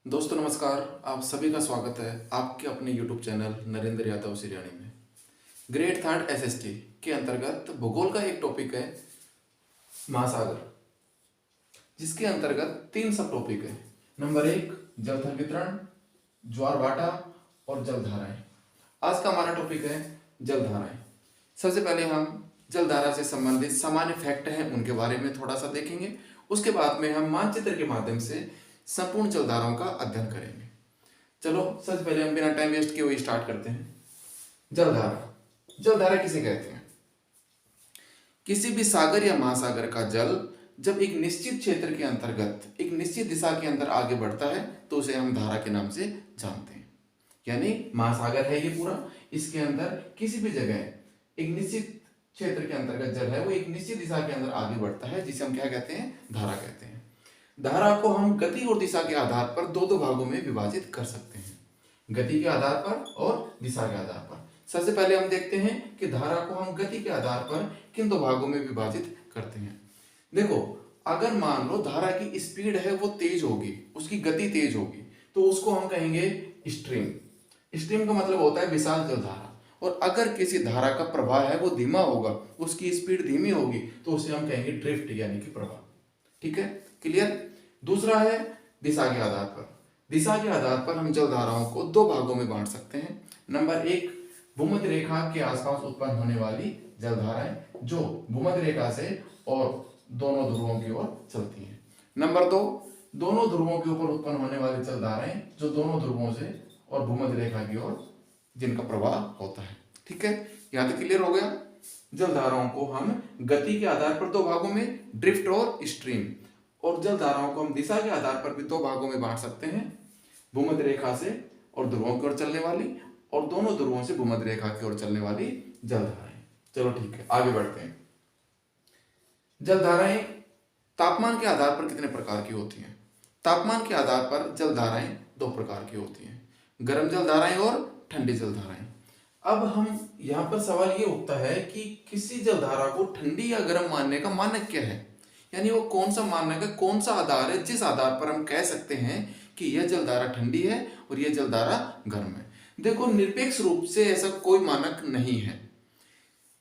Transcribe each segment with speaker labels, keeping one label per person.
Speaker 1: दोस्तों नमस्कार। आप सभी का स्वागत है आपके अपने YouTube चैनल नरेंद्र यादव सिरियानी में। ग्रेड थर्ड एसएसटी के अंतर्गत भूगोल का एक टॉपिक है महासागर, जिसके अंतर्गत तीन सब टॉपिक है। नंबर 1 जलथल वितरण, ज्वार भाटा और जलधाराएं। आज का हमारा टॉपिक है जलधाराएं। सबसे पहले हम जलधारा से संबंधित सामान्य फैक्ट हैं उनके बारे में थोड़ा सा देखेंगे। उसके बाद में हम मानचित्र के माध्यम से संपूर्ण जलधाराओं का अध्ययन करेंगे। चलो सबसे पहले हम बिना टाइम वेस्ट किए हुए स्टार्ट करते हैं। जलधारा। जलधारा किसे कहते हैं? किसी भी सागर या महासागर का जल जब एक निश्चित क्षेत्र के अंतर्गत एक निश्चित दिशा के अंदर आगे बढ़ता है तो उसे हम धारा के नाम से जानते हैं। यानी महासागर है ये पूरा, इसके अंदर किसी भी जगह एक निश्चित क्षेत्र के अंतर्गत जल है वो एक निश्चित दिशा के अंदर आगे बढ़ता है, जिसे हम क्या कहते हैं? धारा कहते हैं। धारा को हम गति और दिशा के आधार पर दो भागों में विभाजित कर सकते हैं, गति के आधार पर और दिशा के आधार पर। सबसे पहले हम देखते हैं कि धारा को हम गति के आधार पर किन दो भागों में विभाजित करते हैं। देखो, अगर मान लो धारा की स्पीड है वो तेज होगी, उसकी गति तेज होगी, तो उसको हम कहेंगे स्ट्रीम। स्ट्रीम का मतलब होता है विशाल जलधारा। और अगर किसी धारा का प्रवाह है वो धीमा होगा, उसकी स्पीड धीमी होगी, तो उसे हम कहेंगे ड्रिफ्ट यानी कि प्रवाह। ठीक है, क्लियर? दूसरा है दिशा के आधार पर। दिशा के आधार पर हम जलधाराओं को दो भागों में बांट सकते हैं। नंबर 1 भूमध्य रेखा के आसपास उत्पन्न होने वाली जलधाराएं जो भूमध्य रेखा से और दोनों ध्रुवों की ओर चलती हैं। नंबर 2 दोनों ध्रुवों के ऊपर उत्पन्न होने वाली जलधाराएं जो दोनों ध्रुवों से और भूमध्य रेखा की ओर जिनका प्रवाह होता है। ठीक है, यहां तक क्लियर हो गया। जलधाराओं को हम गति के आधार पर दो भागों में, ड्रिफ्ट और स्ट्रीम, और जलधाराओं को हम दिशा के आधार पर भी दो भागों में बांट सकते हैं, भूमध्य रेखा से और ध्रुवों की ओर चलने वाली और दोनों ध्रुवों से भूमध्य रेखा की ओर चलने वाली जलधाराएं। चलो ठीक है, आगे बढ़ते हैं। जलधाराएं तापमान के आधार पर कितने प्रकार की होती हैं? तापमान के आधार पर जलधाराएं दो प्रकार की होती हैं, गर्म जलधाराएं और ठंडी जलधाराएं। अब हम यहाँ पर सवाल ये उठता है कि किसी जलधारा को ठंडी या गर्म मानने का मानक क्या है, यानी वो कौन सा मानक है, कौन सा आधार है जिस आधार पर हम कह सकते हैं कि यह जलधारा ठंडी है और यह जलधारा गर्म है। देखो, निरपेक्ष रूप से ऐसा कोई मानक नहीं है।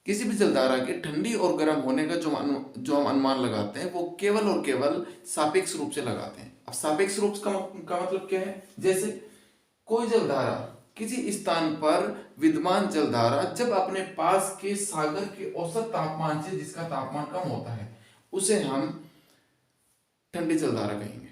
Speaker 1: किसी भी जलधारा के ठंडी और गर्म होने का जो हम अनुमान लगाते हैं वो केवल और केवल सापेक्ष रूप से लगाते हैं। अब सापेक्ष रूप का मतलब क्या है? जैसे कोई जलधारा किसी स्थान पर विद्यमान जलधारा जब अपने पास के सागर के औसत तापमान से जिसका तापमान कम होता है उसे हम ठंडी जलधारा कहेंगे।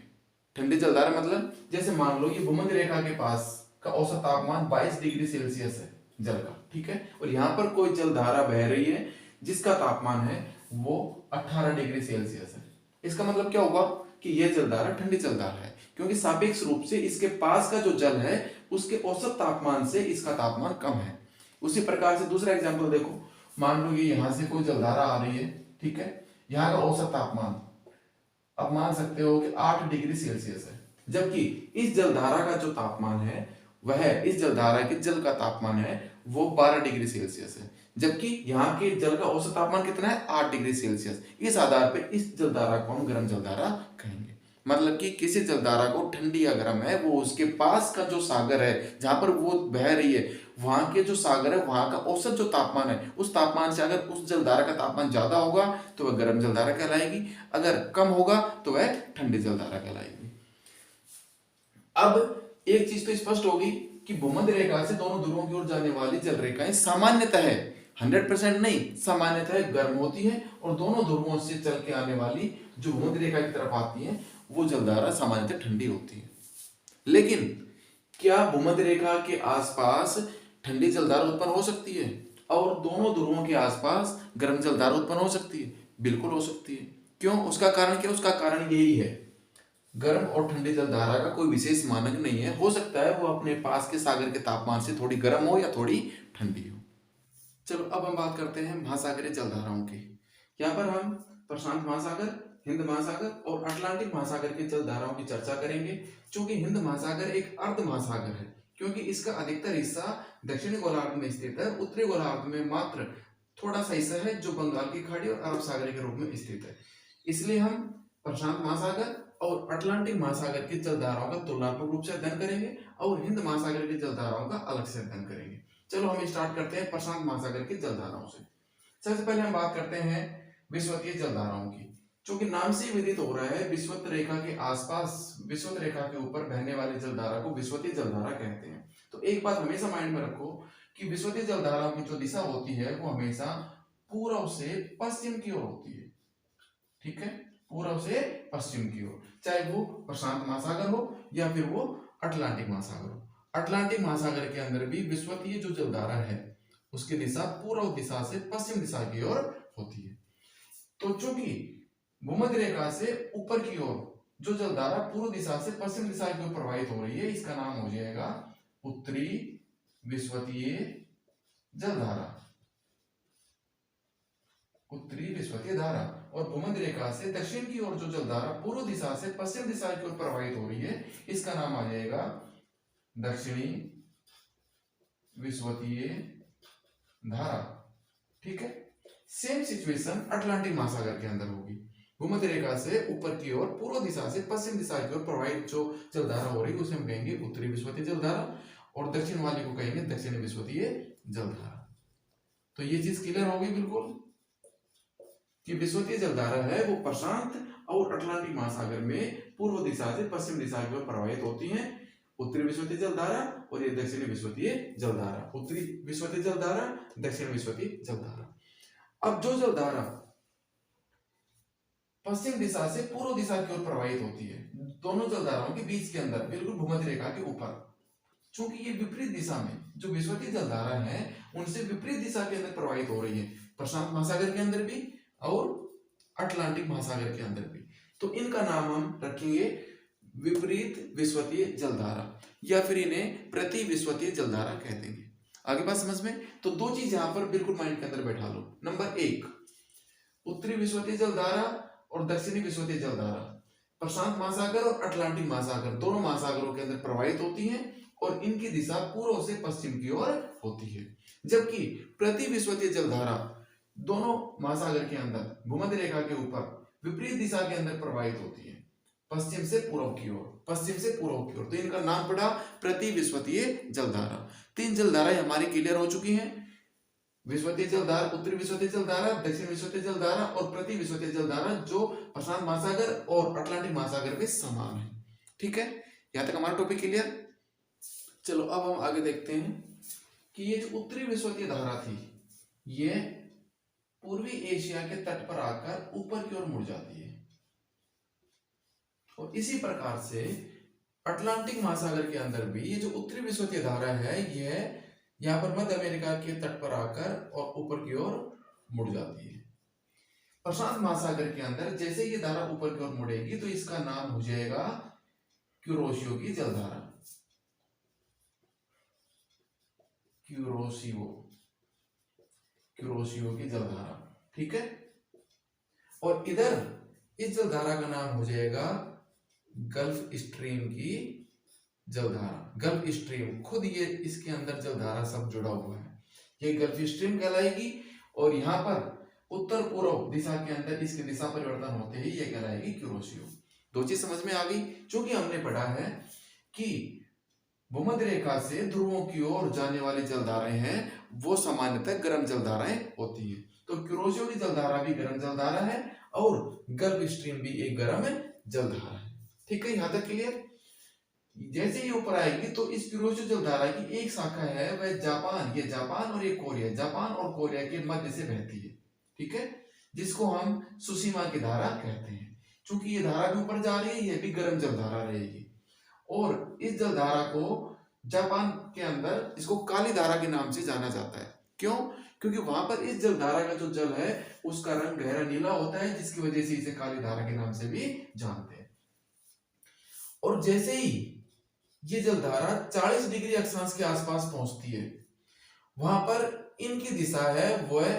Speaker 1: ठंडी जलधारा मतलब जैसे मान लो ये भूमध्य रेखा के पास का औसत तापमान 22 डिग्री सेल्सियस है जल का, ठीक है, और यहाँ पर कोई जलधारा बह रही है जिसका तापमान है वो 18 डिग्री सेल्सियस है। इसका मतलब क्या होगा कि यह जलधारा ठंडी जलधारा है, क्योंकि सापेक्ष रूप से इसके पास का जो जल है उसके औसत तापमान से इसका तापमान कम है। उसी प्रकार से दूसरा एग्जाम्पल देखो, मान लो ये यहां से कोई जलधारा आ रही है, ठीक है, यहाँ का औसत तापमान अब मान सकते हो कि 8 डिग्री सेल्सियस है, जबकि इस जलधारा का जो तापमान है वह इस जलधारा के जल का तापमान है वो 12 डिग्री सेल्सियस है, जबकि यहाँ के जल का औसत तापमान कितना है? 8 डिग्री सेल्सियस। इस आधार पर इस जलधारा को हम गर्म जलधारा कहेंगे। मतलब कि किसी जलधारा को ठंडी या गर्म है वो उसके पास का जो सागर है जहां पर वो बह रही है वहां के जो सागर है वहां का औसत जो तापमान है उस तापमान से अगर उस जलधारा का तापमान ज्यादा होगा तो वह गर्म जलधारा कहलाएगी, अगर कम होगा तो वह ठंडी जलधारा कहलाएगी। अब एक चीज तो स्पष्ट होगी कि भूमध्य रेखा से दोनों ध्रुवों की ओर जाने वाली जल रेखाएं सामान्यतः 100% नहीं, सामान्यतः गर्म होती है, और दोनों ध्रुवों से चल के आने वाली जो भूमध्य रेखा की तरफ आती है वो जलधारा सामान्यतः ठंडी होती है। लेकिन क्या भूमध्य रेखा के आसपास ठंडी जलधारा उत्पन्न हो सकती है और दोनों ध्रुवों के आसपास गर्म जलधारा उत्पन्न हो सकती है? बिल्कुल हो सकती है। क्यों? उसका कारण क्या? उसका कारण यही है, गर्म और ठंडी जलधारा का कोई विशेष मानक नहीं है। हो सकता है वो अपने पास के सागर के तापमान से थोड़ी गर्म हो या थोड़ी ठंडी हो। चलो अब हम बात करते हैं महासागरीय जलधाराओं की। यहाँ पर हम प्रशांत महासागर, हिंद महासागर और अटलांटिक महासागर की जलधाराओं की चर्चा करेंगे। चूंकि हिंद महासागर एक अर्ध महासागर है, क्योंकि इसका अधिकतर हिस्सा दक्षिणी गोलार्ध में स्थित है, उत्तरी गोलार्ध में मात्र थोड़ा सा हिस्सा है जो बंगाल की खाड़ी और अरब सागर के रूप में स्थित है। इसलिए हम प्रशांत महासागर और अटलांटिक महासागर की जलधाराओं का तुलनात्मक रूप से अध्ययन करेंगे और हिंद महासागर की जलधाराओं का अलग से अध्ययन करेंगे। चलो हम स्टार्ट करते हैं प्रशांत महासागर की जलधाराओं से। सबसे पहले हम बात करते हैं विषुवतीय जलधाराओं की, जो कि नाम से ही विदित हो रहा है, विषुवत रेखा के आसपास, विषुवत रेखा के ऊपर बहने वाली जलधारा को विषुवतीय जलधारा कहते हैं। तो एक बात हमेशा माइंड में रखो कि विषुवतीय जलधाराओं की जो दिशा होती है वो हमेशा पूर्व से पश्चिम की ओर होती है। ठीक है, पूर्व से पश्चिम की ओर, चाहे वो प्रशांत महासागर हो या फिर वो अटलांटिक महासागर हो। अटलांटिक महासागर के अंदर भी विषुवतीय जो जलधारा है उसकी दिशा पूर्व दिशा से पश्चिम दिशा की ओर होती है। तो चूंकि भूमध्य रेखा से ऊपर की ओर जो जलधारा पूर्व दिशा से पश्चिम दिशा की ओर प्रवाहित हो रही है, इसका नाम हो जाएगा उत्तरी विषुवतीय जलधारा, उत्तरी विषुवतीय धारा। और भूमध्य रेखा से दक्षिण की ओर जो जलधारा पूर्व दिशा से पश्चिम दिशा की ओर प्रवाहित हो रही है, इसका नाम आ जाएगा दक्षिणी विषुवतीय धारा। ठीक है, सेम सिचुएशन अटलांटिक महासागर के अंदर होगी। भूमध्य रेखा से ऊपर की ओर पूर्व दिशा से पश्चिम दिशा की ओर प्रवाहित जो जलधारा हो रही है उसे हम कहेंगे उत्तरी विषुवतीय जलधारा, और दक्षिण वाली को कहेंगे दक्षिणी विषुवतीय जलधारा। तो ये चीज क्लियर होगी बिल्कुल कि विषुवतीय जलधारा है वो प्रशांत और अटलांटिक महासागर में पूर्व दिशा से पश्चिम दिशा की ओर प्रवाहित होती हैं, उत्तरी विषुवतीय जलधारा, और ये दक्षिणी विषुवतीय जलधारा, उत्तरी विषुवतीय जलधारा, दक्षिण विषुवतीय जलधारा। अब जो जलधारा पश्चिम दिशा से पूर्व दिशा की ओर प्रवाहित होती है, दोनों जलधाराओं के बीच के अंदर बिल्कुल भूमध्य रेखा के ऊपर, चूंकि ये विपरीत दिशा में जो विषुवतीय जलधारा है उनसे विपरीत दिशा के अंदर प्रवाहित हो रही है, प्रशांत महासागर के अंदर भी और अटलांटिक महासागर के अंदर भी, तो इनका नाम हम रखेंगे विपरीत विषुवतीय जलधारा, या फिर इन्हें प्रति विषुवतीय जलधारा कह देंगे। आगे बात समझ में? तो दो चीज यहां पर बिल्कुल माइंड के अंदर बैठा लो। नंबर एक, उत्तरी विषुवतीय जलधारा और दक्षिणी विषुवतीय जलधारा प्रशांत महासागर और अटलांटिक महासागर दोनों महासागरों के अंदर प्रवाहित होती हैं और इनकी दिशा पूर्व से पश्चिम की ओर होती है, जबकि प्रति विषुवतीय जलधारा दोनों महासागर के अंदर भूमध्य रेखा के ऊपर विपरीत दिशा के अंदर प्रवाहित होती है, पश्चिम से पूर्व की ओर, पश्चिम से पूर्व की ओर। तो इनका नाम पड़ा प्रति विषुवतीय जलधारा। तीन जलधाराएं हमारी क्लियर हो चुकी हैं, विषुवतीय जलधारा, उत्तरी विषुवतीय जलधारा, दक्षिण विषुवतीय जलधारा और प्रति विषुवतीय जलधारा, जो प्रशांत महासागर और अटलांटिक महासागर में समान है। ठीक है, यहां तक हमारा टॉपिक क्लियर। चलो अब हम आगे देखते हैं कि ये जो उत्तरी विषुवतीय धारा थी ये पूर्वी एशिया के तट पर आकर ऊपर की ओर मुड़ जाती है, और इसी प्रकार से अटलांटिक महासागर के अंदर भी ये जो उत्तरी विषुवतीय धारा है यह यहाँ पर मध्य अमेरिका के तट पर आकर और ऊपर की ओर मुड़ जाती है। प्रशांत महासागर के अंदर जैसे ये धारा ऊपर की ओर मुड़ेगी तो इसका नाम हो जाएगा क्यूरोसियो की जलधारा, क्यूरोसियो की जलधारा। ठीक है, और इधर इस जलधारा का नाम हो जाएगा गल्फ स्ट्रीम की जलधारा। गल्फ स्ट्रीम खुद ये इसके अंदर जलधारा सब जुड़ा हुआ है, ये गल्फ स्ट्रीम कहलाएगी, और यहाँ पर उत्तर पूर्व दिशा के अंदर इसकी दिशा परिवर्तन होते ही ये कहलाएगी क्यूरोसियो। दो चीज समझ में आ गई, क्योंकि हमने पढ़ा है कि भूमध्य रेखा से ध्रुवों की ओर जाने वाली जलधाराएं हैं वो सामान्यतः गर्म जलधाराएं होती है। तो क्यूरोसियो की जलधारा भी गर्म जलधारा है और गल्फ स्ट्रीम भी एक गर्म जलधारा है। ठीक है, यहां तक क्लियर। जैसे ही ऊपर आएगी तो इस क्यूरोसियो जलधारा की एक शाखा है वह जापान, ये जापान और ये कोरिया, जापान और कोरिया के मध्य से बहती है। ठीक है, जिसको हम सुशीमा की धारा कहते हैं। चूंकि ये धारा भी ऊपर जा रही है, ये भी गर्म जलधारा रहेगी, और इस जलधारा को जापान के अंदर इसको काली धारा के नाम से जाना जाता है। क्यों? क्योंकि वहां पर इस जलधारा का जो जल है उसका रंग गहरा नीला होता है, जिसकी वजह से इसे काली धारा के नाम से भी जानते हैं। और जैसे ही ये जलधारा 40 डिग्री अक्षांश के आसपास पहुंचती है, वहां पर इनकी दिशा है वह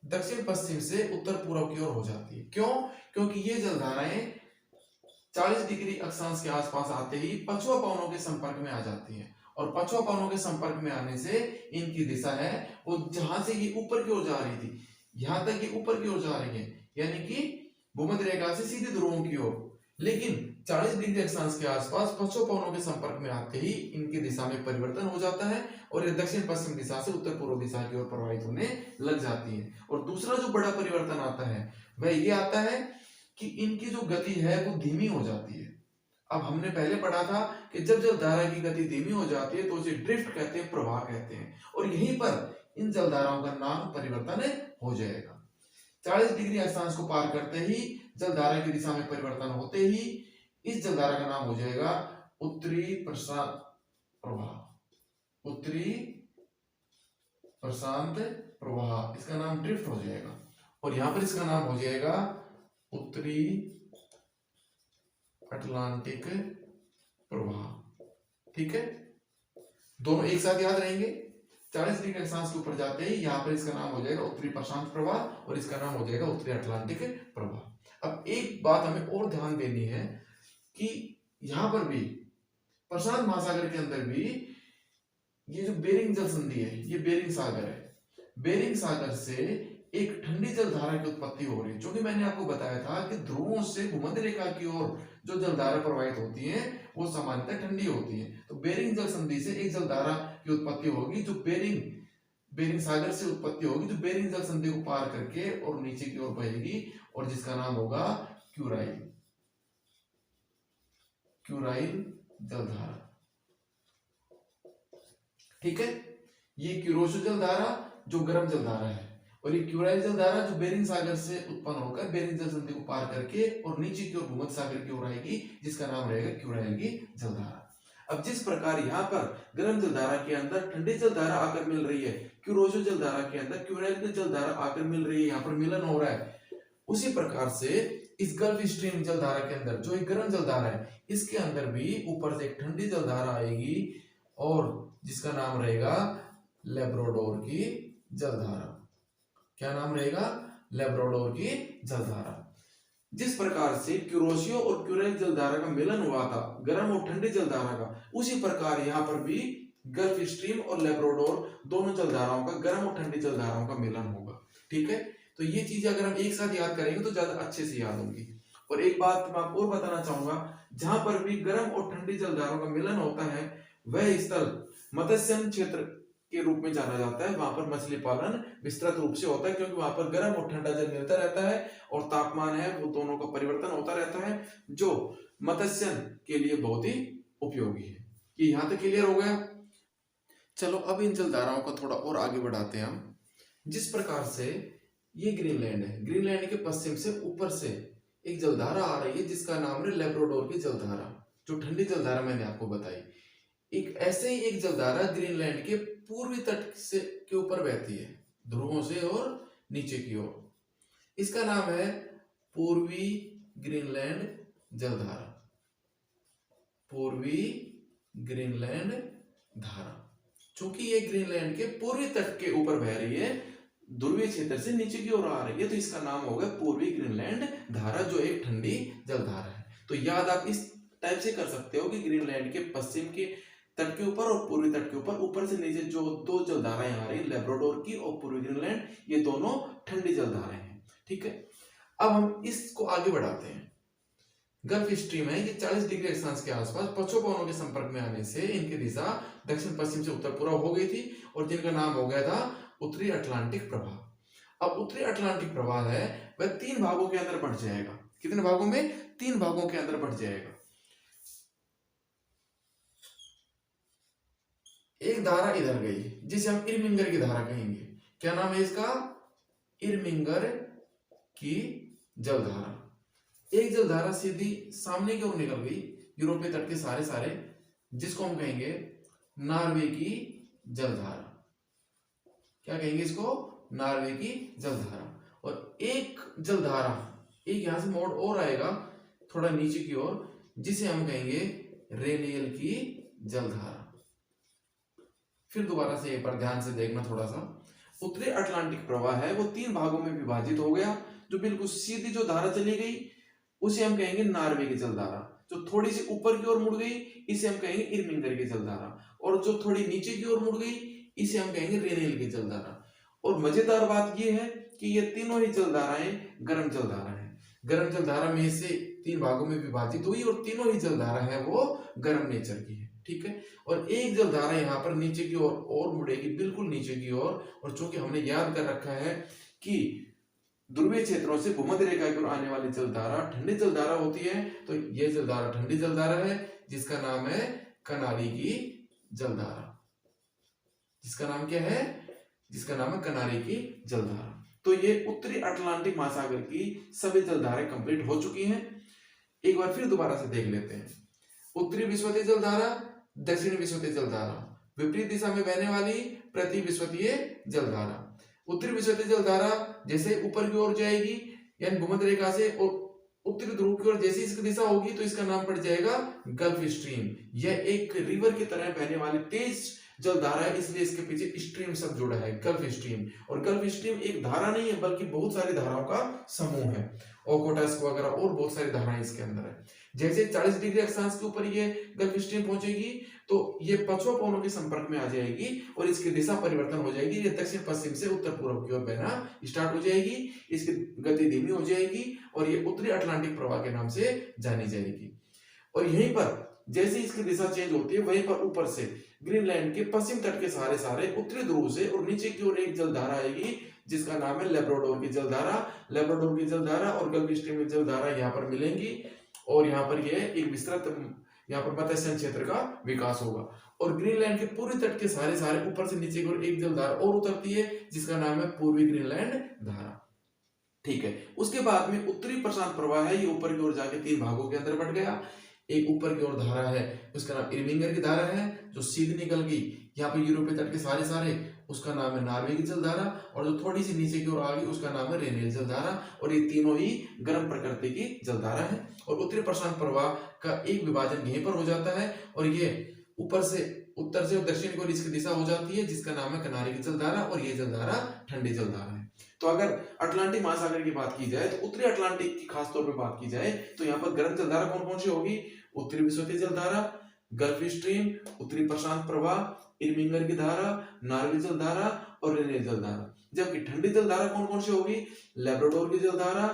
Speaker 1: दक्षिण पश्चिम से उत्तर पूर्व की ओर हो जाती है। क्यों? क्योंकि ये जलधाराएं 40 डिग्री अक्षांश के आसपास आते ही पछुआ पवनों के संपर्क में आ जाती हैं, और पछुआ पवनों के संपर्क में आने से इनकी दिशा है वो जहां से ये ऊपर की ओर जा रही थी, यहां तक ये ऊपर की ओर जा रही है, यानी कि भूमध्य रेखा से सीधे ध्रुवों की ओर। लेकिन 40 डिग्री अक्षांश के आसपास पश्चिम पवनों के संपर्क में आते ही इनकी दिशा में परिवर्तन हो जाता है और ये दक्षिण पश्चिम दिशा से उत्तर पूर्व दिशा की ओर प्रवाहित होने लग जाती है। और दूसरा जो बड़ा परिवर्तन आता है वह ये आता है कि इनकी जो गति है वो धीमी हो जाती है। अब हमने पहले पढ़ा था कि जब जलधारा की गति धीमी हो जाती है तो उसे ड्रिफ्ट कहते हैं, प्रवाह कहते हैं, और यहीं पर इन जलधाराओं का नाम परिवर्तन हो जाएगा। 40 डिग्री अक्षांश को पार करते ही जलधारा की दिशा में परिवर्तन होते ही इस जलधारा का नाम हो जाएगा उत्तरी प्रशांत प्रवाह। उत्तरी प्रशांत प्रवाह, इसका नाम ड्रिफ्ट हो जाएगा। और यहां पर इसका नाम हो जाएगा उत्तरी अटलांटिक प्रवाह। ठीक है, दोनों एक साथ याद रहेंगे। 40 डिग्री अक्षांश के ऊपर जाते ही यहाँ पर इसका नाम हो जाएगा उत्तरी प्रशांत प्रवाह और इसका नाम हो जाएगा उत्तरी अटलांटिक प्रवाह। अब एक बात हमें और ध्यान देनी है कि यहाँ पर भी प्रशांत महासागर के अंदर भी ये जो बेरिंग जल संधि है, ये बेरिंग सागर है। बेरिंग सागर से एक ठंडी जलधारा की उत्पत्ति हो रही है, जो कि मैंने आपको बताया था कि ध्रुवों से भूमध्य रेखा की ओर जो जलधारा प्रवाहित होती है वो सामान्यतः ठंडी होती है। तो बेरिंग जल संधि से एक जलधारा की उत्पत्ति होगी जो बेरिंग सागर से उत्पत्ति होगी, जो बेरिंग जल संधि को पार करके और नीचे की ओर बहेगी और जिसका नाम होगा क्यूराइल जलधारा। ठीक है, ये क्यूरोशो जलधारा जो गर्म जलधारा है और ये क्यूराइल जलधारा जो बेरिंग सागर से उत्पन्न होकर बेरिंग जल संधि को पार करके और नीचे की ओर भूमध्य सागर की ओर आएगी, जिसका नाम रहेगा क्यूराइल की जलधारा। अब जिस प्रकार यहाँ पर गर्म जलधारा के अंदर ठंडी जलधारा आकर मिल रही है, क्यूरोशो जलधारा के अंदर क्यूराइल की जलधारा आकर मिल रही है, यहाँ पर मिलन हो रहा है, उसी प्रकार से इस गल्फ स्ट्रीम जलधारा के अंदर जो एक गर्म जलधारा है, इसके अंदर भी ऊपर से एक ठंडी जलधारा आएगी और जिसका नाम रहेगा लेब्राडोर की जलधारा। क्या नाम रहेगा? लेब्राडोर की जलधारा। जिस प्रकार से क्यूरोशियो और क्यूराइल जलधारा का मिलन हुआ था गर्म और ठंडी जलधारा का, उसी प्रकार यहाँ पर भी गल्फ स्ट्रीम और लेब्राडोर दोनों जलधाराओं का, गर्म और ठंडी जलधाराओं का मिलन होगा। ठीक है, तो ये चीजें अगर हम एक साथ याद करेंगे तो ज्यादा अच्छे से याद होंगी। और एक बात मैं आपको और बताना चाहूंगा, जहां पर भी गर्म और ठंडी जलधाराओं का मिलन होता है वह स्थल मत्स्यन क्षेत्र के रूप में जाना जाता है। वहां पर मछली पालन विस्तृत रूप से होता है, क्योंकि वहां पर गर्म और ठंडा जल मिलता रहता है और तापमान है वो दोनों का परिवर्तन होता रहता है, जो मत्स्यन के लिए बहुत ही उपयोगी है। ये यहां तक क्लियर हो गया? चलो अब इन जलधाराओं को थोड़ा और आगे बढ़ाते हैं हम। जिस प्रकार से ये ग्रीनलैंड है, ग्रीनलैंड के पश्चिम से ऊपर से एक जलधारा आ रही है जिसका नाम है लेब्राडोर की जलधारा, जो ठंडी जलधारा मैंने आपको बताई। एक ऐसे ही एक जलधारा ग्रीनलैंड के पूर्वी तट से के ऊपर बहती है, ध्रुवों से और नीचे की ओर। इसका नाम है पूर्वी ग्रीनलैंड जलधारा। पूर्वी ग्रीनलैंड धारा, चूंकि ये ग्रीनलैंड के पूर्वी तट के ऊपर बह रही है, ध्रुवीय क्षेत्र से नीचे की ओर आ रही है, तो इसका नाम होगा पूर्वी ग्रीनलैंड धारा, जो एक ठंडी जलधारा है। तो याद आप इस टाइप से कर सकते हो कि ग्रीनलैंड के पश्चिम के तट के ऊपर और पूर्वी तट के ऊपर से नीचे जो दो जलधाराएं आ रही है, लेब्राडोर की और पूर्वी ग्रीनलैंड, ये दोनों ठंडी जलधाराएं हैं। ठीक है, अब हम इसको आगे बढ़ाते हैं। गल्फ स्ट्रीम है, ये 40 डिग्री अक्षांश के आसपास पश्चिम पवनों के संपर्क में आने से इनकी दिशा दक्षिण पश्चिम से उत्तर पूर्व हो गई थी और जिनका नाम हो गया था उत्तरी अटलांटिक प्रवाह। अब उत्तरी अटलांटिक प्रवाह है वह 3 भागों के अंदर बढ़ जाएगा। कितने भागों में? 3 भागों के अंदर बढ़ जाएगा। एक धारा इधर गई जिसे हम इरमिंगर की धारा कहेंगे। क्या नाम है इसका? इरमिंगर की जलधारा। एक जलधारा सीधी सामने की ओर निकल गई यूरोपीय तट के सारे, जिसको हम कहेंगे नॉर्वे की जलधारा। क्या कहेंगे इसको? नॉर्वे की जलधारा। और एक जलधारा, एक यहां से मोड़ और आएगा थोड़ा नीचे की ओर, जिसे हम कहेंगे रेनियल की जलधारा। फिर दोबारा से एक बार ध्यान से देखना थोड़ा सा। उत्तरी अटलांटिक प्रवाह है वो 3 भागों में विभाजित हो गया। जो बिल्कुल सीधी जो धारा चली गई उसे हम कहेंगे नॉर्वे की जलधारा, जो थोड़ी सी ऊपर की ओर मुड़ गई इसे हम कहेंगे इरमिंगर की जलधारा, और जो थोड़ी नीचे की ओर मुड़ गई इसे हम कहेंगे रेनियल की जलधारा। और मजेदार बात यह है कि ये तीनों ही जलधाराएं गर्म जलधारा है। गर्म जलधारा में से 3 भागों में विभाजित हुई और तीनों ही जलधारा है वो गर्म नेचर की है, ठीक है। और एक जलधारा यहाँ पर नीचे की ओर और मुड़ेगी, बिल्कुल नीचे की ओर। और चूंकि हमने याद कर रखा है कि ध्रुवीय क्षेत्रों से भूमध्य रेखा की ओर आने वाली जलधारा ठंडी जलधारा होती है, तो ये जलधारा ठंडी जलधारा है जिसका नाम है कनारी की जलधारा। जिसका नाम क्या है? जिसका नाम है कनारी की जलधारा। तो ये उत्तरी अटलांटिक महासागर की सभी जलधाराएं कंप्लीट हो चुकी हैं। एक बार फिर दोबारा से देख लेते हैं। उत्तरी विषुवतीय जलधारा, दक्षिणी विषुवतीय जलधारा, विपरीत दिशा में बहने वाली प्रति विषुवतीय जलधारा। उत्तरी विषुवतीय जलधारा जैसे ऊपर की ओर जाएगी यानी भूमध्य रेखा से और उत्तरी ध्रुव की ओर जैसी इसकी दिशा होगी तो इसका नाम पड़ जाएगा गल्फ स्ट्रीम। यह एक रिवर की तरह बहने वाली तेज जलधारा है, इसलिए इसके पीछे स्ट्रीम सब जुड़ा है, गल्फ स्ट्रीम। और गल्फ स्ट्रीम एक धारा नहीं है बल्कि बहुत सारी धाराओं का समूह है। ओकोटस्क वगैरह और बहुत सारी धाराएं इसके अंदर है। जैसे 40 डिग्री अक्षांश के ऊपर ये गल्फ स्ट्रीम पहुंचेगी तो ये पछुआ पवनों के संपर्क में आ जाएगी और इसकी दिशा परिवर्तन हो जाएगी। ये दक्षिण पश्चिम से उत्तर पूर्व की ओर बहना स्टार्ट हो जाएगी, इसकी गति धीमी हो जाएगी और ये उत्तरी अटलांटिक प्रवाह के नाम से जानी जाएगी। और यहीं पर जैसे इसकी दिशा चेंज होती है वहीं पर ऊपर से ग्रीनलैंड के पश्चिम तट के सारे उत्तरी ध्रुव से और नीचे की ओर एक जलधारा आएगी जिसका नाम है लेब्राडोर की जलधारा। लेब्राडोर की जलधारा और गल्फ स्ट्रीम की जलधारा यहाँ पर मिलेंगी और यहाँ पर यह एक विस्तृत यहाँ पर मत्स्य क्षेत्र का विकास होगा। और ग्रीनलैंड के पूर्वी तट के सारे ऊपर से नीचे की ओर एक जलधारा और उतरती है जिसका नाम है पूर्वी ग्रीनलैंड धारा, ठीक है। उसके बाद में उत्तरी प्रशांत प्रवाह है, ये ऊपर की ओर जाके 3 भागों के अंदर बट गया। एक ऊपर की ओर धारा है उसका नाम इर्विंगर की धारा है जो सीधी निकल गई यहाँ पे यूरोपीय तट के सारे, उसका नाम है नॉर्वे की जलधारा। और जो थोड़ी सी नीचे की ओर आ गई उसका नाम है रेनियल जलधारा। और ये तीनों ही गर्म प्रकृति की जलधारा है। और उत्तरी प्रशांत प्रवाह का एक विभाजन यहीं पर हो जाता है और ये ऊपर से उत्तर से और दक्षिण की ओर इसकी दिशा हो जाती है जिसका नाम है कनारी की जलधारा। और ये जलधारा ठंडी जलधारा है। तो अगर अटलांटिक महासागर की बात की जाए तो उत्तरी अटलांटिक की खास तौर पे बात की जाए तो यहाँ पर गर्म जलधारा कौन कौन सी होगी? उत्तरी विषुवतीय जलधारा, गल्फ स्ट्रीम, उत्तरी प्रशांत प्रवाह, इर्विंगर की धारा, नॉर्वे जलधारा और रेनियल जलधारा। जबकि ठंडी जलधारा कौन कौन सी होगी? लेब्राडोर की जलधारा,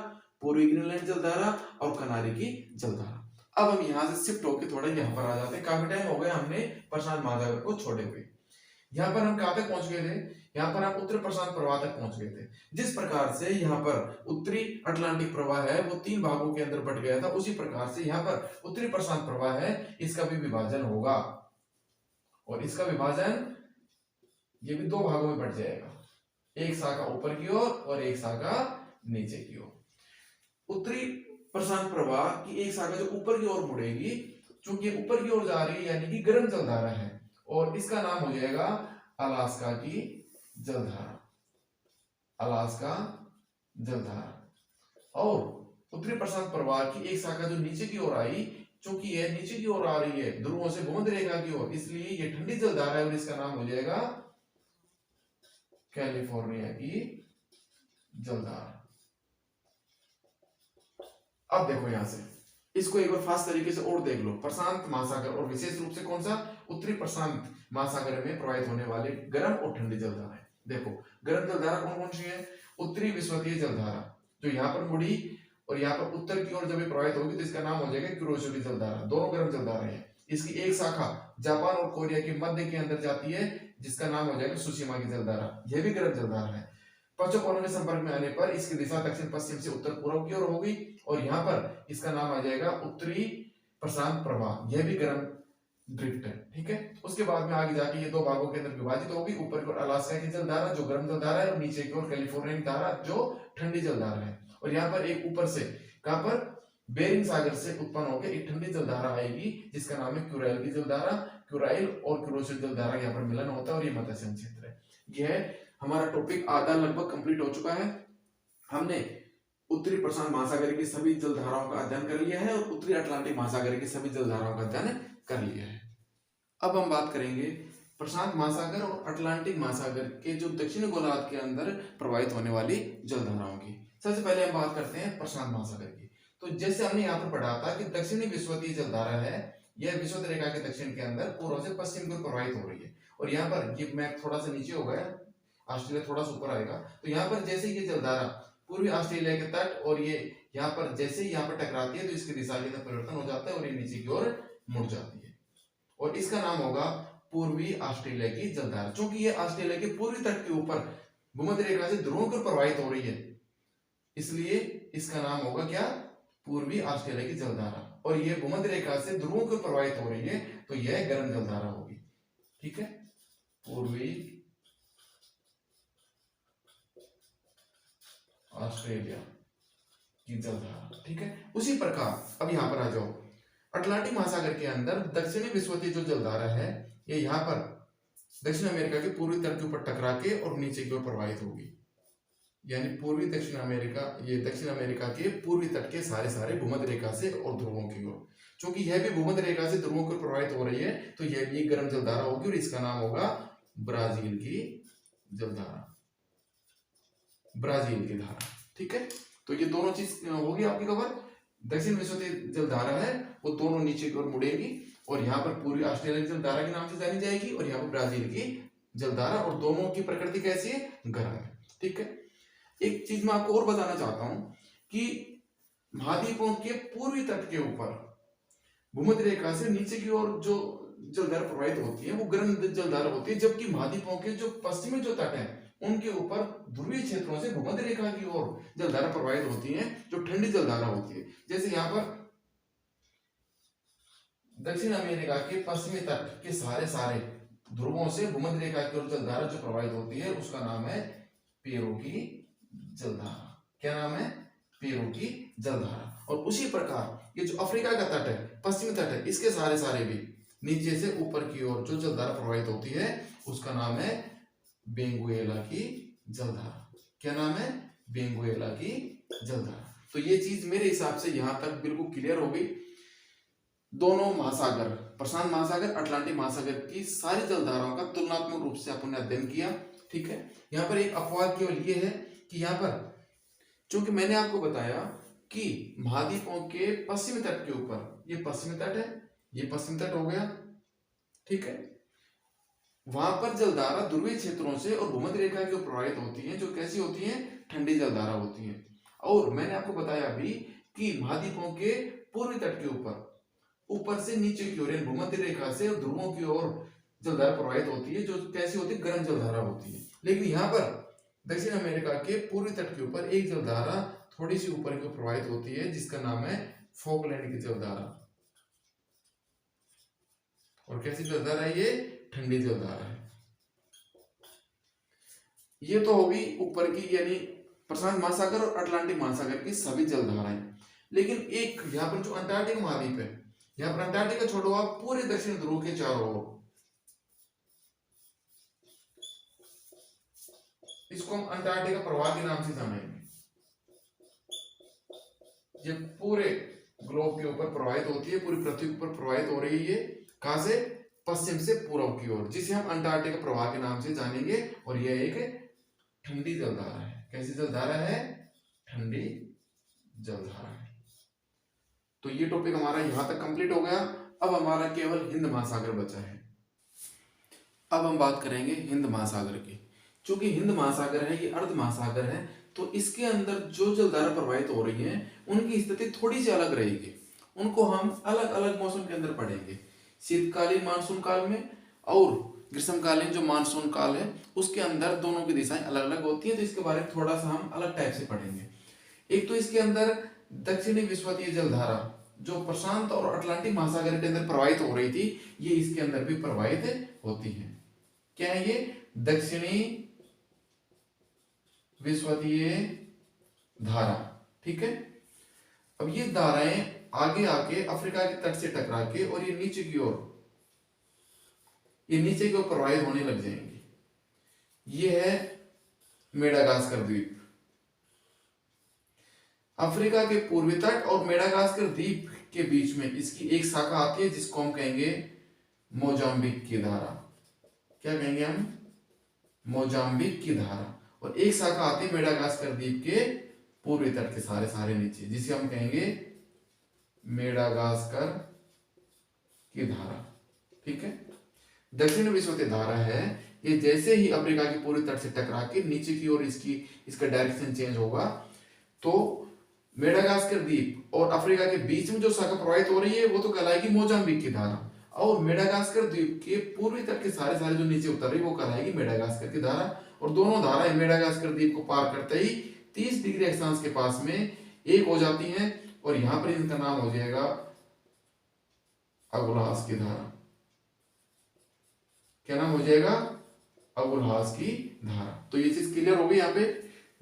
Speaker 1: पूर्वी ग्रीनलैंड जलधारा और कनारी की जलधारा। अब हम यहाँ से शिफ्ट होकर थोड़ा यहाँ पर आ जाते हैं। काफी टाइम हो गया हमने प्रशांत महासागर को छोड़े हुए। यहाँ पर हम कहाँ तक पहुंच गए थे? यहाँ पर हम उत्तरी प्रशांत प्रवाह तक पहुंच गए थे। जिस प्रकार से यहाँ पर उत्तरी अटलांटिक प्रवाह है वो 3 भागों के अंदर बट गया था, उसी प्रकार से यहाँ पर उत्तरी प्रशांत प्रवाह है इसका भी विभाजन होगा। और इसका विभाजन ये भी 2 भागों में बट जाएगा, एक शाखा ऊपर की ओर और एक शाखा नीचे की ओर। उत्तरी प्रशांत प्रवाह की एक शाखा जो ऊपर की ओर मुड़ेगी, चूंकि ऊपर की ओर जा रही है यानी कि गर्म जलधारा है और इसका नाम हो जाएगा अलास्का की जलधारा। अलास्का जलधारा। और उत्तरी प्रशांत प्रवाह की एक शाखा जो नीचे की ओर आई, चूंकि यह नीचे की ओर आ रही है ध्रुवों से भूमध्य रेखा की ओर, इसलिए ये ठंडी जलधारा है और इसका नाम हो जाएगा कैलिफोर्निया की जलधारा। अब देखो यहां से इसको एक बार फास्ट तरीके से और देख लो। प्रशांत महासागर और विशेष रूप से कौन सा? उत्तरी प्रशांत महासागर में प्रवाहित होने वाले गर्म और ठंडी जलधाराएं। देखो गर्म जलधारा कौन कौन सी है? उत्तरी विषुवतीय जलधारा जो यहाँ पर मुड़ी और यहाँ पर उत्तर की ओर जब प्रवाहित होगी तो इसका नाम हो जाएगा कुरोशियो की जलधारा। दोनों गर्म जलधाराएं हैं। इसकी एक शाखा जापान और कोरिया के मध्य के अंदर जाती है जिसका नाम हो जाएगा सुशीमा की जलधारा। यह भी गर्म जलधारा है। पश्चिम कोनों के संपर्क में आने पर इसकी दिशा दक्षिण पश्चिम से उत्तर पूर्व की ओर होगी और यहाँ पर इसका नाम आ जाएगा उत्तरी प्रशांत प्रवाह। यह भी गर्म ड्रिफ्ट है, ठीक है। उसके बाद में आगे जाके ये 2 भागों के अंदर विभाजित होगी। ऊपर की ओर अलास्का की जलधारा जो गर्म जलधारा है और नीचे की ओर कैलिफोर्निया की धारा जो ठंडी जलधारा है। और यहाँ पर एक ऊपर से कहां पर बेरिंग सागर से उत्पन्न होकर एक ठंडी जलधारा आएगी जिसका नाम है क्यूराइल की जलधारा। क्यूराइल और क्यूरोसिल जलधारा यहाँ पर मिलन होता है और ये मत्स्य क्षेत्र है। यह हमारा टॉपिक आधा लगभग कंप्लीट हो चुका है। हमने उत्तरी प्रशांत महासागर की सभी जलधाराओं का अध्ययन कर लिया है और उत्तरी अटलांटिक महासागर की सभी जलधाराओं का अध्ययन कर लिया है। अब हम बात करेंगे प्रशांत महासागर और अटलांटिक महासागर के जो दक्षिणी गोलार्ध के अंदर प्रवाहित होने वाली जलधाराओं की। सबसे पहले हम बात करते हैं प्रशांत महासागर की। तो जैसे हमने यहाँ पर पढ़ा था कि दक्षिणी विषुवतीय जलधारा है, यह विषुवत रेखा के दक्षिण के अंदर पूर्व से पश्चिम की ओर प्रवाहित हो रही है। और यहाँ पर ये मैप थोड़ा सा नीचे हो गया, ऑस्ट्रेलिया थोड़ा सा ऊपर आएगा। तो यहाँ पर जैसे ये जलधारा पूर्वी ऑस्ट्रेलिया के तट और ये यहाँ पर जैसे ही यहाँ पर टकराती है तो इसकी दिशा के अंदर परिवर्तन हो जाता है और ये नीचे की ओर मुड़ जाती है, और इसका नाम होगा पूर्वी ऑस्ट्रेलिया की जलधारा। क्योंकि ये ऑस्ट्रेलिया के पूर्वी तट के ऊपर भूमध्य रेखा से ध्रुवों की ओर प्रवाहित हो रही है, इसलिए इसका नाम होगा क्या, पूर्वी ऑस्ट्रेलिया की जलधारा। और ये भूमध्य रेखा से ध्रुवों की ओर प्रवाहित हो रही है तो यह गर्म जलधारा होगी। ठीक है, पूर्वी ऑस्ट्रेलिया की जलधारा। ठीक है, उसी प्रकार अब यहां पर आ जाओ, अटलांटिक महासागर के अंदर दक्षिणी विषुवतीय जो जलधारा है ये यहाँ पर दक्षिण अमेरिका के पूर्वी तट के ऊपर टकरा के और नीचे की ओर प्रवाहित होगी, यानी पूर्वी दक्षिण अमेरिका, ये दक्षिण अमेरिका के पूर्वी तट के सारे भूमध्य रेखा से और ध्रुवों की ओर, क्योंकि यह भी भूमध्य रेखा से ध्रुवों की ओर प्रवाहित हो रही है तो यह भी एक गर्म जलधारा होगी और इसका नाम होगा ब्राजील की जलधारा, ब्राजील की धारा। ठीक है, तो ये दोनों चीज होगी आपकी कवर। दक्षिण विषुवतीय जलधारा है वो दोनों नीचे की ओर मुड़ेगी और यहाँ पर पूर्वी ऑस्ट्रेलिया की जलधारा के नाम से जानी जाएगी और यहाँ पर ब्राजील की जलधारा, और दोनों की प्रकृति कैसी है, गर्म है। ठीक है, एक चीज मैं आपको और बताना चाहता हूं कि महाद्वीपों के पूर्वी तट के ऊपर भूमध्य रेखा से नीचे की ओर जो जलधारा प्रवाहित होती है वो गर्म जलधारा होती है, जबकि महाद्वीपों के जो पश्चिमी जो तट है उनके ऊपर ध्रुवीय क्षेत्रों से भूमध्य रेखा की ओर जलधारा प्रवाहित होती है जो ठंडी जलधारा होती है। जैसे यहाँ पर दक्षिण अमेरिका के पश्चिमी तट के सारे ध्रुवों से भूमध्य रेखा की ओर जलधारा जो प्रवाहित होती है उसका नाम है पेरू की जलधारा। क्या नाम है, पेरू की जलधारा। और उसी प्रकार ये जो अफ्रीका का तट है, पश्चिमी तट है, इसके सारे भी नीचे से ऊपर की ओर जो जलधारा प्रवाहित होती है उसका नाम है बेंगुएला की जलधारा। क्या नाम है, बेंगुएला की जलधारा। तो ये चीज मेरे हिसाब से यहां तक बिल्कुल क्लियर हो गई। दोनों महासागर, प्रशांत महासागर, अटलांटिक महासागर की सारी जलधाराओं का तुलनात्मक रूप से अपन ने अध्ययन किया। ठीक है, यहाँ पर एक अपवाद केवल ये है कि यहाँ पर चूंकि मैंने आपको बताया कि महाद्वीपों के पश्चिमी तट के ऊपर, ये पश्चिमी तट है, ये पश्चिमी तट हो गया। ठीक है, वहां पर जलधारा ध्रुवीय क्षेत्रों से और भूमध्य रेखा की ओर प्रवाहित होती है जो कैसी होती है, ठंडी जलधारा होती है। और मैंने आपको बताया अभी कि महाद्वीपों के पूर्वी तट के ऊपर से नीचे की ओर भूमध्य रेखा से और ध्रुवों की ओर जलधारा प्रवाहित होती है जो कैसी होती है, गर्म जलधारा होती है। लेकिन यहाँ पर दक्षिण अमेरिका के पूर्वी तट के ऊपर एक जलधारा थोड़ी सी ऊपर की ओर प्रवाहित होती है जिसका नाम है फॉकलैंड की जलधारा। और कैसी जलधारा है ये, ठंडी जलधारा है। ये तो होगी ऊपर की, यानी प्रशांत महासागर और अटलांटिक महासागर की सभी जलधाराएं। लेकिन एक यहाँ पर जो अंटार्कटिक महाद्वीप है, यहाँ पर अंटार्कटिका छोड़ो आप, पूरे दक्षिण ध्रुव के चारों ओर, इसको हम अंटार्कटिका प्रवाह के नाम से जानेंगे। ये पूरे ग्लोब के ऊपर प्रवाहित होती है, पूरी पृथ्वी के ऊपर प्रवाहित हो रही है। कहां से, पश्चिम से पूर्व की ओर, जिसे हम अंटार्कटिका प्रवाह के नाम से जानेंगे। और यह एक ठंडी जलधारा है। कैसी जलधारा है, ठंडी जलधारा है। तो ये टॉपिक हमारा यहां तक कंप्लीट हो गया। अब हमारा केवल हिंद महासागर बचा है। अब हम बात करेंगे हिंद महासागर की। चूंकि हिंद महासागर है, ये अर्ध महासागर है, तो इसके अंदर जो जलधारा प्रवाहित हो रही है उनकी स्थिति थोड़ी सी अलग रहेगी। उनको हम अलग अलग मौसम के अंदर पढ़ेंगे, शीतकालीन मानसून काल में और ग्रीष्मकालीन जो मानसून काल है उसके अंदर दोनों की दिशाएं अलग अलग होती है। तो इसके बारे में थोड़ा सा हम अलग टाइप से पढ़ेंगे। एक तो इसके अंदर दक्षिणी विषुवतीय जलधारा जो प्रशांत और अटलांटिक महासागर के अंदर प्रवाहित हो रही थी, ये इसके अंदर भी प्रवाहित होती है। क्या है ये, दक्षिणी विषुवतीय धारा। ठीक है, अब ये धाराएं आगे आके अफ्रीका के तट से टकरा के और ये नीचे की ओर प्रवाहित होने लग जाएंगी। ये है मेडागास्कर द्वीप। अफ्रीका के पूर्वी तट और मेडागास्कर द्वीप के बीच में इसकी एक शाखा आती है जिसको हम कहेंगे मोजाम्बिक की धारा। क्या कहेंगे हम, मोजाम्बिक की धारा। और एक शाखा आती है मेडागास्कर द्वीप के पूर्वी तट के सारे नीचे, जिसे हम कहेंगे मेडागास्कर की धारा। ठीक है, दक्षिण विषुवतीय धारा है, ये जैसे ही अफ्रीका के पूर्वी तट से टकरा के नीचे की ओर इसका डायरेक्शन चेंज होगा तो मेडागास्कर द्वीप और अफ्रीका के बीच में जो शाखा प्रवाहित हो रही है वो तो कहलाएगी मोजाम्बिक की धारा, और मेडागास्कर द्वीप के पूर्वी तट के सारे सारे जो नीचे उतर रही है वो कहलाएगी मेडागास्कर की धारा। और दोनों धाराएं मेडागास्कर द्वीप को पार करते ही 30 डिग्री अक्षांश के पास में एक हो जाती हैं, और यहां पर इनका नाम हो जाएगा अगुलहास की धारा। क्या नाम हो जाएगा? अगुलहास की धारा। तो ये चीज क्लियर होगी। यहाँ पे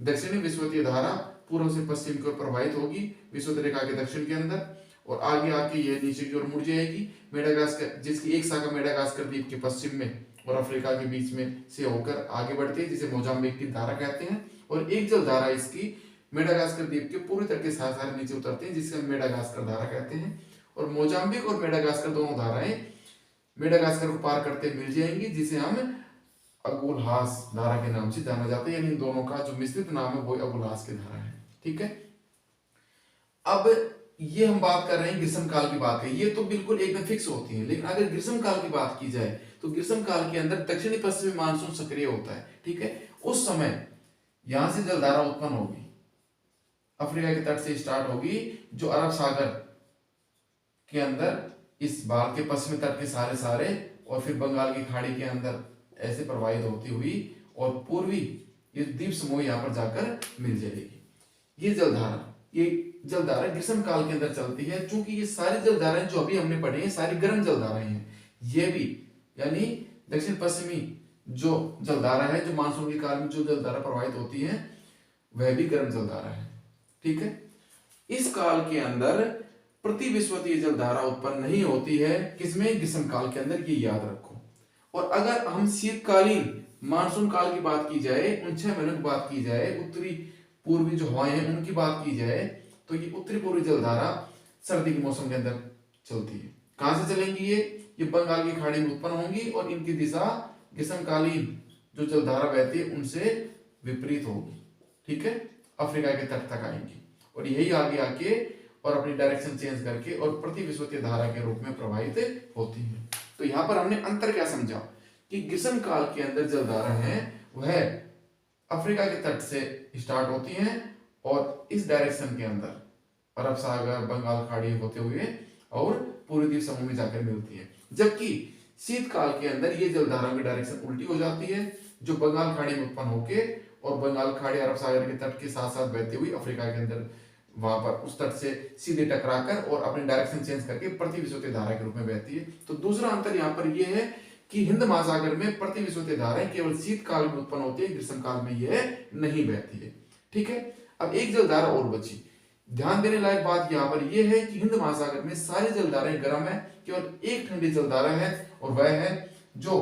Speaker 1: दक्षिणी विषुवतीय धारा पूर्व से पश्चिम की ओर प्रवाहित होगी विषुवत रेखा के दक्षिण के अंदर, और आगे आके ये नीचे की ओर मुड़ जाएगी। मेडागास्कर, जिसकी एक शाखा मेडागास्कर द्वीप के पश्चिम में और अफ्रीका के बीच में से होकर आगे बढ़ती है, जिसे मोजाम्बिक की धारा कहते हैं। और एक जल धारा इसकी मेडागास्कर द्वीप के पूर्वी तट के साथ साथ नीचे उतरती है, जिसे हम मेडागास्कर धारा कहते हैं। और मोजाम्बिक और मेडागास्कर दोनों धाराएं मेडागास्कर को पार करते मिल जाएंगी, जिसे हम अगुलहास धारा के नाम से जाना जाता है। यानी इन दोनों का जो मिश्रित नाम है वो अगुलहास की धारा है। ठीक है, अब ये हम बात कर रहे हैं ग्रीष्म काल की बात है, ये तो बिल्कुल एकदम फिक्स होती है। लेकिन अगर ग्रीष्म काल की बात की जाए तो ग्रीष्म काल के अंदर दक्षिणी पश्चिमी मानसून सक्रिय होता है। ठीक है, उस समय यहां से जलधारा उत्पन्न होगी, अफ्रीका के तट से स्टार्ट होगी, जो अरब सागर के अंदर इस भाग के पश्चिमी तट के सारे सारे और फिर बंगाल की खाड़ी के अंदर ऐसे प्रवाहित होती हुई और पूर्वी ये द्वीप समूह यहाँ पर जाकर मिल जाएगी। ये जलधारा ग्रीष्म काल के अंदर चलती है। चूंकि ये सारी जलधाराएं जो अभी हमने पढ़ी है सारी गर्म जलधाराएं हैं, ये भी यानी दक्षिण पश्चिमी जो जलधारा है, जो मानसून के काल में जो जलधारा प्रवाहित होती है वह भी गर्म जलधारा है। ठीक है, इस काल के अंदर प्रति विषुवतीय जलधारा उत्पन्न नहीं होती है, किसमें? ग्रीष्म काल के अंदर, ये याद रखो। और अगर हम शीतकालीन मानसून काल की बात की जाए, उन 6 महीनों की बात की जाए, उत्तरी पूर्वी जो हवाएं हैं उनकी बात की जाए, तो ये उत्तरी पूर्वी जलधारा सर्दी के मौसम के अंदर चलती है। कहां से चलेंगी? ये बंगाल की खाड़ी में उत्पन्न होंगी और इनकी दिशा ग्रीष्मकालीन जो जलधारा बहती है उनसे विपरीत होगी। ठीक है, अफ्रीका के तट तक आएंगी और यही आगे आके और अपनी डायरेक्शन चेंज करके और प्रति विषुवतीय धारा के रूप में प्रवाहित होती है। तो यहाँ पर हमने अंतर क्या समझा कि ग्रीष्म काल के अंदर जलधारा है वह अफ्रीका के तट से स्टार्ट होती हैं और इस डायरेक्शन के अंदर अरब सागर, बंगाल खाड़ी होते हुए और पूर्वी द्वीप समूह में जाकर मिलती है। जबकि शीतकाल के अंदर ये जलधारा की डायरेक्शन उल्टी हो जाती है, जो बंगाल खाड़ी में उत्पन्न होके और बंगाल खाड़ी अरब सागर के तट के साथ साथ बहती हुई अफ्रीका के अंदर वहां पर उस तट से सीधे टकराकर और अपनी डायरेक्शन चेंज करके प्रति विषुवतीय धारा के रूप में बहती है। तो दूसरा अंतर यहाँ पर यह है कि हिंद महासागर में प्रति विषुवतीय धाराएं केवल शीतकाल में उत्पन्न होती है, ग्रीष्म काल में यह नहीं बहती है। ठीक है, अब एक जलधारा और बची। ध्यान देने लायक बात यहाँ पर यह है कि हिंद महासागर में सारी जलधाराएं गर्म है, केवल एक ठंडी जलधारा है और वह है जो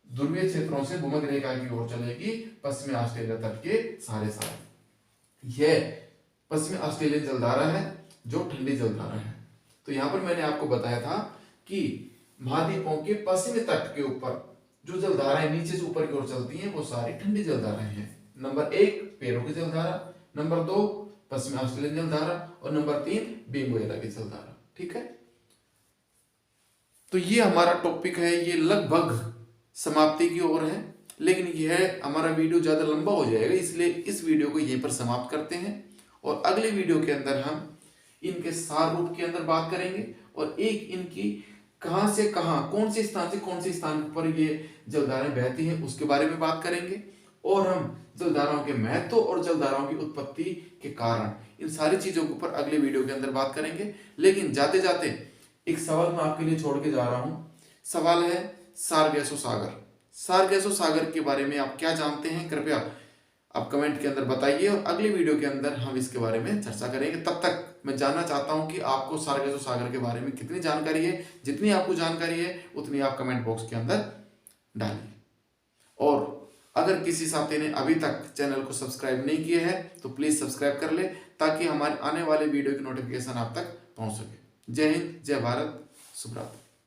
Speaker 1: ध्रुवीय क्षेत्रों से भूमध्य रेखा की ओर चलेगी, पश्चिमी ऑस्ट्रेलिया तट के सारे सारे। यह पश्चिमी ऑस्ट्रेलियन जलधारा है जो ठंडी जलधारा है। तो यहां पर मैंने आपको बताया था कि महाद्वीपों के पश्चिमी तट के ऊपर जो जलधाराएं नीचे से ऊपर की ओर चलती हैं वो सारी ठंडी जलधाराएं हैं। नंबर 1 पेरू की जलधारा, नंबर 2 पश्चिमी ऑस्ट्रेलियन जलधारा और नंबर 3 बेंगुएला की जलधारा। ठीक है, तो ये हमारा टॉपिक है, ये लगभग समाप्ति की ओर है, लेकिन यह हमारा वीडियो ज्यादा लंबा हो जाएगा, इसलिए इस वीडियो को यहीं पर समाप्त करते हैं और अगले वीडियो के अंदर हम इनके सार रूप के अंदर बात करेंगे और एक इनकी कहां से कहां, कौन से स्थान से कौन से स्थान पर ये जलधाराएं बहती हैं उसके बारे में बात करेंगे और हम जलधाराओं के महत्व और जलधाराओं की उत्पत्ति के कारण इन सारी चीजों के ऊपर अगले वीडियो के अंदर बात करेंगे। लेकिन जाते जाते एक सवाल मैं आपके लिए छोड़ के जा रहा हूं। सवाल है सारगैसो सागर। सारगैसो सागर के बारे में आप क्या जानते हैं, कृपया आप कमेंट के अंदर बताइए और अगले वीडियो के अंदर हम इसके बारे में चर्चा करेंगे। तब तक मैं जानना चाहता हूं कि आपको सारगैसो सागर के बारे में कितनी जानकारी है। जितनी आपको जानकारी है उतनी आप कमेंट बॉक्स के अंदर डालिए। और अगर किसी साथी ने अभी तक चैनल को सब्सक्राइब नहीं किया है तो प्लीज सब्सक्राइब कर ले, ताकि हमारे आने वाले वीडियो की नोटिफिकेशन आप तक पहुंच सके। जय हिंद, जय भारत, शुभ रात्रि।